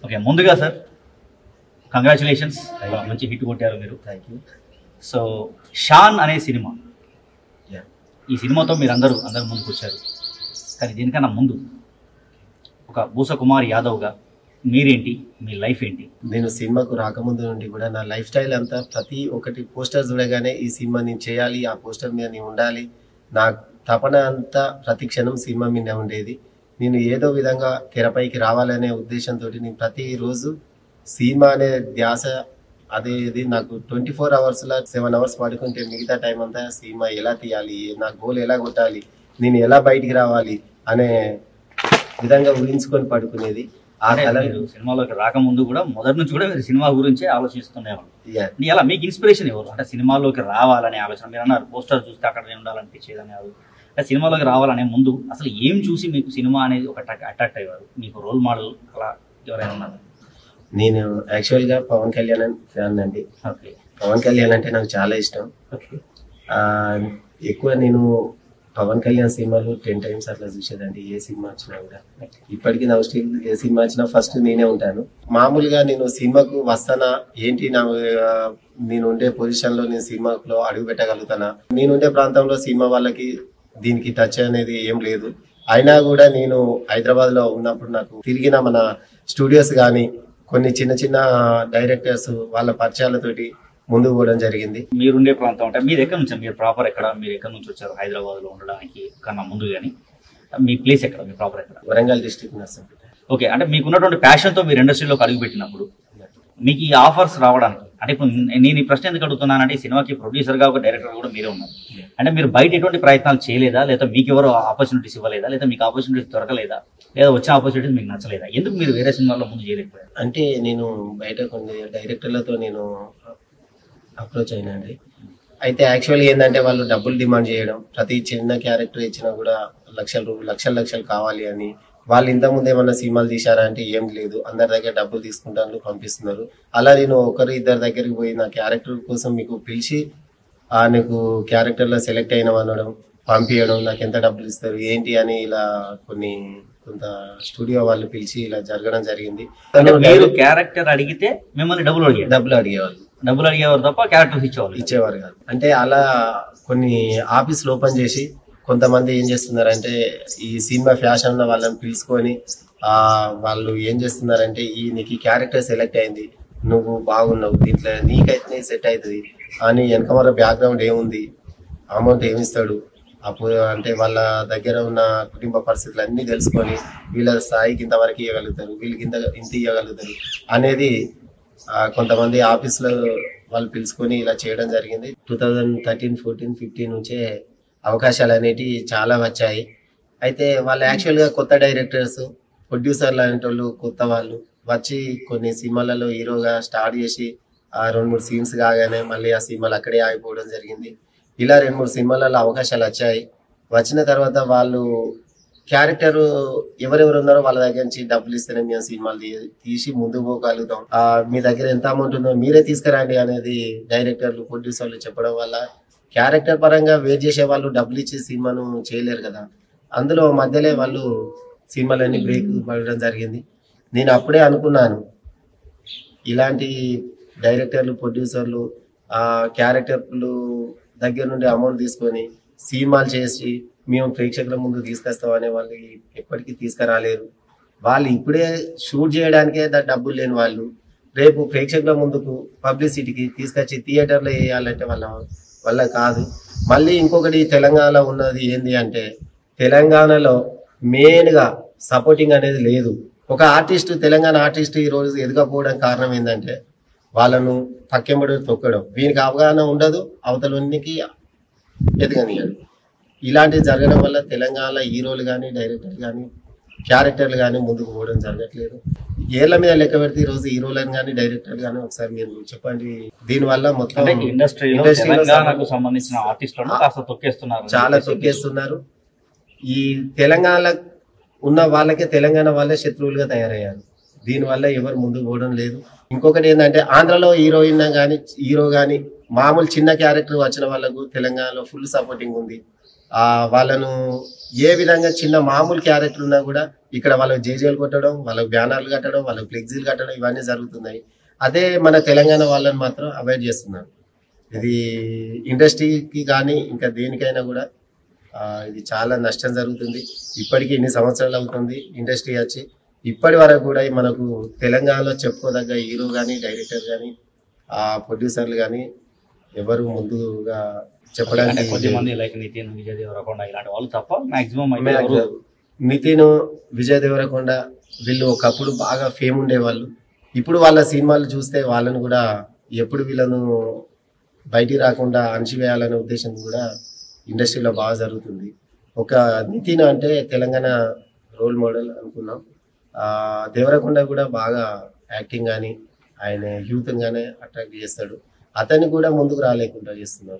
Okay, ముందుగా sir congratulations, మంచి hit కొట్టారు మీరు. Thank you. సో షాన్ అనే సినిమా, ఈ సినిమాతో మీరు అందరూ ముందుకు వచ్చారు. కానీ దీనికన్నా ముందు ఒక భూసా కుమార్ యాదవ్గా మీరేంటి, మీ లైఫ్ ఏంటి? నేను సినిమాకు రాకముందు నుండి కూడా నా లైఫ్ స్టైల్ అంతా ప్రతి ఒక్కటి పోస్టర్ చూడగానే ఈ సినిమా నేను చేయాలి, ఆ పోస్టర్ మీద నేను ఉండాలి, నా తపన అంతా ప్రతి క్షణం సినిమా మీద ఉండేది. నేను ఏదో విధంగా తెరపైకి రావాలనే ఉద్దేశంతో నేను ప్రతిరోజు సినిమా అనే ధ్యాస అదేది నాకు 24 అవర్స్లో 7 అవర్స్ పడుకుంటే మిగతా టైం అంతా సినిమా ఎలా తీయాలి, నా గోల్ ఎలా కొట్టాలి, నేను ఎలా బయటికి రావాలి అనే విధంగా ఊహించుకొని పడుకునేది. ఆ సినిమాలోకి రాకముందు కూడా మొదటి నుంచి కూడా మీరు సినిమా గురించే ఆలోచిస్తున్నాను. ఎలా మీకు ఇన్స్పిరేషన్ ఎవరు? అంటే సినిమాలోకి రావాలనే ఆలోచన, మీరు అన్నారు పోస్టర్ చూస్తే అక్కడ ఉండాలనిపించేది అని. అంటే సినిమాలోకి రావాలనే ముందు అసలు ఏం చూసి మీకు సినిమా అనేది ఒక అట్రాక్ట్ అయ్యారు? మీకు రోల్ మోడల్ అలా ఎవరైనా ఉన్నారు? నేను యాక్చువల్గా పవన్ కళ్యాణ్ ఫ్యాన్ అండి. పవన్ కళ్యాణ్ అంటే నాకు చాలా ఇష్టం. ఎక్కువ నేను పవన్ కళ్యాణ్ సినిమాలు 10 times అట్లా చూసేదండి. ఏ సినిమా వచ్చినా కూడా ఇప్పటికీ నా స్టిల్ ఏ సినిమా వచ్చినా ఫస్ట్ నేనే ఉంటాను. మామూలుగా నేను సినిమాకు వస్తానా ఏంటి, నేను ఉండే పొజిషన్లో నేను సినిమాలో అడుగు పెట్టగలుగుతానా, నేనుండే ప్రాంతంలో సినిమా వాళ్ళకి దీనికి టచ్ అనేది ఏం లేదు. అయినా కూడా నేను హైదరాబాద్లో ఉన్నప్పుడు నాకు తిరిగిన మన స్టూడియోస్ కానీ కొన్ని చిన్న చిన్న డైరెక్టర్స్ వాళ్ళ పరిచయాలతోటి ముందుకు పోవడం జరిగింది. మీరుండే ప్రాంతం అంటే మీరు ఎక్కడి నుంచి, మీరు ప్రాపర్ ఎక్కడ, మీరు ఎక్కడి నుంచి వచ్చారు హైదరాబాద్లో ఉండడానికి కన్నా ముందు? కానీ మీ ప్లేస్ ఎక్కడ, మీ ప్రాపర్ ఎక్కడ? వరంగల్ డిస్ట్రిక్ట్ నర్సంపేట. ఓకే, అంటే మీకున్నటువంటి ప్యాషన్తో మీరు ఇండస్ట్రీలోకి అడుగుపెట్టినప్పుడు మీకు ఈ ఆఫర్స్ రావడానికి, అంటే ఇప్పుడు నేను ఈ ప్రశ్న ఎందుకు అడుగుతున్నానంటే ఈ సినిమాకి ప్రొడ్యూసర్గా ఒక డైరెక్టర్ కూడా మీరే ఉన్నారు. అంటే మీరు బయట ఎటువంటి ప్రయత్నాలు చేయలేదా, లేదా మీకు ఎవరు ఆపర్చునిటీస్ ఇవ్వలేదా, లేదా మీకు ఆపర్చునిటీస్ దొరకలేదా, లేదా వచ్చిన ఆపర్చునిటీస్ మీకు నచ్చలేదా? ఎందుకు మీరు వేరే సినిమాల్లో ముందు చేయలేకపోయారు? అంటే నేను బయట కొన్ని డైరెక్టర్లతో నేను అప్రోచ్ అయినండి. అయితే యాక్చువల్గా ఏంటంటే వాళ్ళు డబ్బులు డిమాండ్ చేయడం, ప్రతి చిన్న క్యారెక్టర్ ఇచ్చినా కూడా లక్షలు కావాలి అని. వాళ్ళు ఇంతకుముందు ఏమన్నా సినిమాలు తీశారా అంటే ఏం లేదు, అందరి దగ్గర డబ్బులు తీసుకుంటాను పంపిస్తున్నారు. అలా నేను ఒకరు ఇద్దరి దగ్గరికి పోయి నా క్యారెక్టర్ కోసం మీకు పిలిచి నీకు క్యారెక్టర్లో సెలెక్ట్ అయిన అనడం, పంపించడం, నాకు ఎంత డబ్బులు ఇస్తారు ఏంటి అని ఇలా కొంత స్టూడియో వాళ్ళు పిలిచి ఇలా జరగడం జరిగింది. మీరు క్యారెక్టర్ అడిగితే మిమ్మల్ని డబ్బులు అడిగేవారు తప్ప క్యారెక్టర్స్ ఇచ్చేవారు కాదు. అంటే అలా కొన్ని ఆఫీసులు ఓపెన్ చేసి కొంతమంది ఏం చేస్తున్నారంటే ఈ సినిమా ఫ్యాషన్ ఉన్న వాళ్ళని పిలుచుకొని వాళ్ళు ఏం చేస్తున్నారంటే నీకు ఈ క్యారెక్టర్ సెలెక్ట్ అయింది, నువ్వు బాగున్నావు, దీంట్లో నీకైతే సెట్ అవుతుంది అని వెనకమర బ్యాక్గ్రౌండ్ ఏముంది, అమౌంట్ ఏమిస్తాడు, అప్పుడు అంటే వాళ్ళ దగ్గర ఉన్న కుటుంబ పరిస్థితులు అన్నీ తెలుసుకొని వీళ్ళ స్థాయికి ఇంతవరకు ఇవ్వగలుగుతారు, వీళ్ళకి ఇంత ఇవ్వగలుగుతారు అనేది కొంతమంది ఆఫీసులో వాళ్ళు పిలుచుకొని ఇలా చేయడం జరిగింది. 2013, 14, 15 నుంచే అవకాశాలు అనేటివి చాలా వచ్చాయి. అయితే వాళ్ళు యాక్చువల్గా కొత్త డైరెక్టర్స్, ప్రొడ్యూసర్లు అనేటి వాళ్ళు కొత్త వాళ్ళు వచ్చి కొన్ని సినిమాలలో హీరోగా స్టార్ట్ చేసి 2-3 సీన్స్ కాగానే మళ్ళీ ఆ సినిమాలు అక్కడే ఆగిపోవడం జరిగింది. ఇలా 2-3 సినిమాలలో అవకాశాలు వచ్చాయి. వచ్చిన తర్వాత వాళ్ళు క్యారెక్టర్ ఎవరెవరు ఉన్నారో వాళ్ళ దగ్గర నుంచి డబ్బులు ఇస్తేనే మేము సినిమాలు తీసి ముందుకు పోగలుగుతాం, మీ దగ్గర ఎంత అమౌంట్ ఉందో మీరే తీసుకురండి అనేది డైరెక్టర్లు ప్రొడ్యూసర్లు చెప్పడం వల్ల క్యారెక్టర్ పరంగా వెయిట్ చేసే వాళ్ళు డబ్బులు ఇచ్చి సినిమాను చేయలేరు కదా. అందులో మధ్యలో వాళ్ళు సినిమాలన్నీ బ్రేక్ పడడం జరిగింది. నేను అప్పుడే అనుకున్నాను ఇలాంటి డైరెక్టర్లు ప్రొడ్యూసర్లు క్యారెక్టర్లు దగ్గర నుండి అమౌంట్ తీసుకొని సినిమాలు చేసి మేము ప్రేక్షకుల ముందు తీసుకొస్తాం అనే వాళ్ళు ఎప్పటికీ తీసుకురాలేరు. వాళ్ళు ఇప్పుడే షూట్ చేయడానికే డబ్బులు లేని వాళ్ళు రేపు ప్రేక్షకుల ముందుకు పబ్లిసిటీకి తీసుకొచ్చి థియేటర్లో వేయాలంటే వల్ల కాదు. మళ్ళీ ఇంకొకటి తెలంగాణలో ఉన్నది ఏంది అంటే తెలంగాణలో మెయిన్గా సపోర్టింగ్ అనేది లేదు. ఒక ఆర్టిస్ట్, తెలంగాణ ఆర్టిస్ట్ ఈరోజు ఎదగకపోవడం కారణం ఏంటంటే వాళ్ళను పక్కెంబడి తొక్కడం, వీనికి అవగాహన ఉండదు, అవతలకి ఎదగనియడు. ఇలాంటివి జరగడం వల్ల తెలంగాణలో హీరోలు కానీ డైరెక్టర్లు కానీ క్యారెక్టర్లు కానీ ముందుకు పోవడం జరగట్లేదు. ఏళ్ల మీద లెక్క పెడితే ఈరోజు హీరోలను కానీ డైరెక్టర్లు కానీ ఒకసారి మీరు చెప్పండి. దీనివల్ల మొత్తం ఇండస్ట్రీలో సంబంధించిన ఆర్టిస్టులను చాలా తొక్కేస్తున్నారు. ఈ తెలంగాణ ఉన్న వాళ్ళకే తెలంగాణ వాళ్ళే శత్రువులుగా తయారయ్యారు. దీనివల్ల ఎవరు ముందుకు పోవడం లేదు. ఇంకొకటి ఏంటంటే ఆంధ్రలో హీరోయిన్ కానీ హీరో కానీ మామూలు చిన్న క్యారెక్టర్ వచ్చిన వాళ్ళకు తెలంగాణలో ఫుల్ సపోర్టింగ్ ఉంది. వాళ్ళను ఏ విధంగా చిన్న మామూలు క్యారెక్టర్ ఉన్నా కూడా ఇక్కడ వాళ్ళకి జేజేలు కొట్టడం, వాళ్ళకి బ్యానర్లు కట్టడం, వాళ్ళకి ఫ్లెక్సీలు కట్టడం ఇవన్నీ జరుగుతున్నాయి. అదే మన తెలంగాణ వాళ్ళని మాత్రం అవాయిడ్ చేస్తున్నారు. ఇది ఇండస్ట్రీకి కానీ ఇంకా దేనికైనా కూడా ఇది చాలా నష్టం జరుగుతుంది. ఇప్పటికీ ఇన్ని సంవత్సరాలు అవుతుంది ఇండస్ట్రీ వచ్చి, ఇప్పటి వరకు కూడా మనకు తెలంగాణలో చెప్పుకోదగ్గ హీరో కానీ, డైరెక్టర్ కానీ, ప్రొడ్యూసర్లు కానీ ఎవరు ముందుగా చెప్పడానికి కొద్దిమంది లైక్ నితిన్, విజయ్ దేవరకొండ ఇలాంటి వాళ్ళు తప్ప మాక్సిమం నితిన్, విజయ్ దేవరకొండ వీళ్ళు ఒకప్పుడు బాగా ఫేమ్ ఉండేవాళ్ళు. ఇప్పుడు వాళ్ళ సినిమాలు చూస్తే వాళ్ళను కూడా ఎప్పుడు వీళ్ళను బయటికి రాకుండా అణచివేయాలనే ఉద్దేశం కూడా ఇండస్ట్రీలో బాగా జరుగుతుంది. ఒక నితిన్ అంటే తెలంగాణ రోల్ మోడల్ అనుకున్నాం. దేవరకొండ కూడా బాగా యాక్టింగ్ కానీ ఆయన యూత్ గానే అట్రాక్ట్ చేస్తాడు. అతన్ని కూడా ముందుకు రాలేకుండా చేస్తున్నారు.